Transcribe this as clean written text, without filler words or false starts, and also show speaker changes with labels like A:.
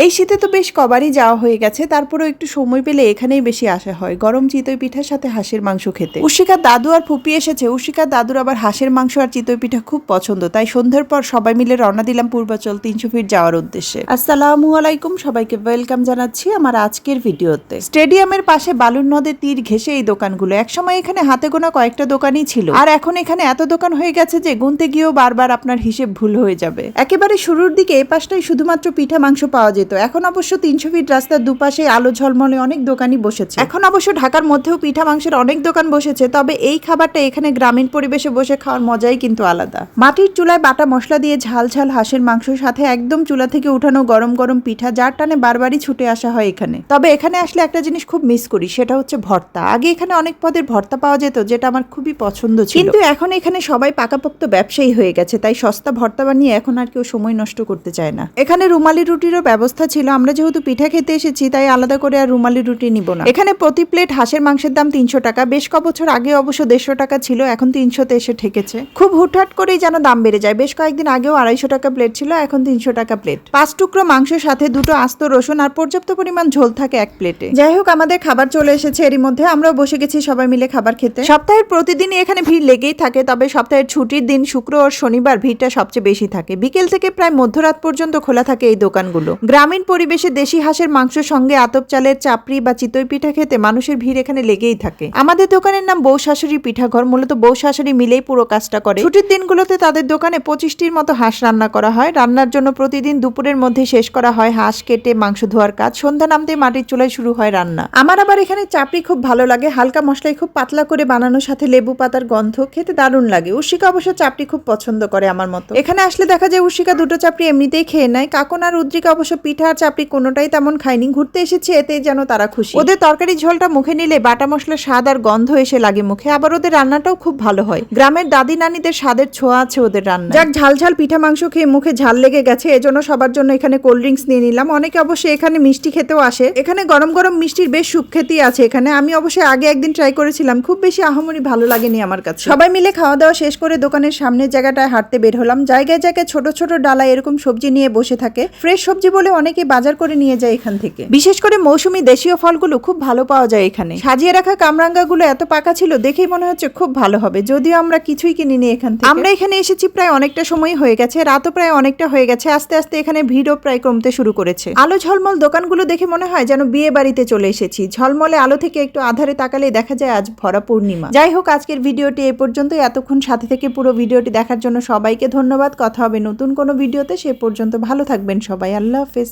A: এই শীতে তো বেশ কবারই যাওয়া হয়ে গেছে, তারপরেও একটু সময় পেলে এখানেই বেশি আসা হয় গরম চিতই পিঠার সাথে হাঁসের মাংস খেতে। উশিকার দাদু আর ফুপি এসেছে। উশিকার দাদুর আবার হাঁসের মাংস আর চিতই পিঠা খুব পছন্দ, তাই সন্ধ্যার পর সবাই মিলে রওনা দিলাম পূর্বাচল 300 ফিট যাওয়ার উদ্দেশ্যে। আসসালামু আলাইকুম, সবাইকে ওয়েলকাম জানাচ্ছি আমার আজকের ভিডিওতে। স্টেডিয়ামের পাশে বালুর নদের তীর ঘেঁষে এই দোকানগুলো। একসময় এখানে হাতে গোনা কয়েকটা দোকানই ছিল, আর এখন এখানে এত দোকান হয়ে গেছে যে গুনতে গিয়েও বারবার আপনার হিসেব ভুল হয়ে যাবে। একেবারে শুরুর দিকে এই পাশটাই শুধুমাত্র পিঠা মাংস পাওয়া যেত, এখন অবশ্য 300 ফিট রাস্তার দুপাশে আলো ঝলমলে অনেক দোকানই বসেছে। এখন অবশ্য ঢাকার মধ্যেও পিঠা মাংসের অনেক দোকান বসেছে, তবে এই খাবারটা এখানে গ্রামীণ পরিবেশে বসে খাওয়ার মজাই কিন্তু আলাদা। মাটির চুলায় বাটা মশলা দিয়ে ঝাল ঝাল হাঁসের মাংসের সাথে একদম চুলা থেকে উঠানো গরম গরম পিঠা, যার টানে বারবারই ছুটে আসা হয় এখানে। তবে এখানে আসলে একটা জিনিস খুব মিস করি, সেটা হচ্ছে ভর্তা। আগে এখানে অনেক পদের ভর্তা পাওয়া যেত, যেটা আমার খুবই পছন্দ ছিল, কিন্তু এখন এখানে সবাই পাকাপোক্ত ব্যবসায়ী হয়ে গেছে, তাই সস্তা ভর্তা বানিয়ে এখন আর কেউ সময় নষ্ট করতে চায় না। এখানে রুমালি রুটিরও ব্যবস্থা ছিল, আমরা যেহেতু পিঠা খেতে এসেছি তাই আলাদা করে আর রুমালি রুটি নিব না। এখানে প্রতি প্লেট হাঁসের মাংসের দাম 300 টাকা। বেশ কবছর আগে অবশ্য 150 টাকা ছিল, এখন 300-তে এসে ঠেকেছে। খুব হুটহাট করেই যেন দাম বেড়ে যায়। বেশ কয়েকদিন আগেও 250 টাকা প্লেট ছিল, এখন 300 টাকা প্লেট। 5 টুকরো মাংসের সাথে 2টো আস্ত রসুন আর পর্যাপ্ত পরিমাণ ঝোল থাকে এক প্লেটে। যাই হোক, আমাদের খাবার চলে এসেছে, এরই মধ্যে আমরাও বসে গেছি সবাই মিলে খাবার খেতে। সপ্তাহের প্রতিদিনই এখানে ভিড় লেগেই থাকে, তবে সপ্তাহের ছুটির দিন শুক্র ও শনিবার ভিড়টা সবচেয়ে বেশি থাকে। বিকেল থেকে প্রায় মধ্যরাত পর্যন্ত খোলা থাকে এই দোকানগুলো। গ্রামীণ পরিবেশে দেশি হাঁসের মাংসের সঙ্গে আতপ চালের চাপড়ি বা চিতই পিঠা খেতে মানুষের ভিড় এখানে লেগেই থাকে। আমাদের দোকানের নাম বউ শাশুড়ি পিঠাঘর, মূলত বউ শাশুড়ি মিলেই পুরো কাজটা করে। ছুটির দিনগুলোতে তাদের দোকানে 25টির মতো হাঁস রান্না করা হয়। রান্নার জন্য প্রতিদিন দুপুরের মধ্যে শেষ করা হয় হাঁস কেটে মাংস ধোয়ার কাজ। সন্ধ্যা নামতে মাটির চুলায় শুরু হয় রান্না। আমার আবার এখানে চাপড়ি খুব ভালো লাগে, হালকা মশলায় খুব পাতলা করে বানানোর সাথে লেবু পাতার গন্ধ, খেতে দারুণ লাগে। উশিকা অবশ্য চাপড়ি খুব পছন্দ করে আমার মতো। এখানে আসলে দেখা যায় উশিকা 2টো চাপড়ি এমনিতেই খেয়ে নেয়। কাকন আর উদ্রিকা অবশ্য পিঠা আর চাপড়ি কোনোটাই তেমন খায়নি, ঘুরতে এসেছে এতেই যেন তারা খুশি। ওদের তরকারি ঝোলটা মুখে নিলে বাটা মশলার স্বাদ আর গন্ধ এসে লাগে মুখে, আবার ওদের রান্নাটাও খুব ভালো হয়। গ্রামের দাদি নানিদের স্বাদের ছোঁয়া আছে ওদের রান্না। যাক, ঝাল ঝাল পিঠা মাংস খেয়ে মুখে ঝাল লেগে গেছে, এজন্য সবার জন্য এখানে কোল্ড ড্রিঙ্কস নিয়ে নিলাম। অনেকে অবশ্যই এখানে মিষ্টি খেতেও আসে। এখানে গরম গরম মিষ্টির বেশ সুখ্যাতি আছে এখানে। আমি অবশ্যই আগে একদিন ট্রাই করেছিলাম, খুব বেশি আহামরি ভালো লাগেনি আমার কাছে। সবাই মিলে খাওয়া দাওয়া শেষ করে দোকানের সামনের জায়গাটায় হাঁটতে বের হলাম। জায়গায় জায়গায় ছোট ছোট ডালা এরকম সবজি নিয়ে বসে থাকে। ফ্রেশ সবজি বলে অনেকে বাজার করে নিয়ে যায় এখান থেকে। বিশেষ করে মৌসুমী দেশীয় ফলগুলো খুব ভালো পাওয়া যায় এখানে। সাজিয়ে রাখা কামরাঙ্গাগুলো এত পাকা ছিল, দেখেই মনে হচ্ছে খুব ভালো হবে, যদিও আমরা কিছুই কিনিনি এখান থেকে। আমরা এখানে এসেছি প্রায় অনেকটা সময় হয়ে গেছে, রাতও প্রায় অনেকটা হয়ে গেছে। আস্তে আস্তে এখানে ভিড়ও প্রায় কমতে শুরু করেছে। আলো ঝলমল দোকানগুলো দেখে মনে হয় যেন বিয়ে বাড়িতে চলে এসেছি। ঝলমলে আলো থেকে একটু আধারে তাকালে দেখা যায় আজ ভরা পূর্ণিমা। যাই হোক, আজকের ভিডিওটি এই পর্যন্তই। এতক্ষণ সাথে থেকে পুরো ভিডিওটি দেখার জন্য সবাইকে ধন্যবাদ। কথা হবে নতুন কোনো ভিডিওতে, সে পর্যন্ত ভালো থাকবেন সবাই। আল্লাহ হাফেজ।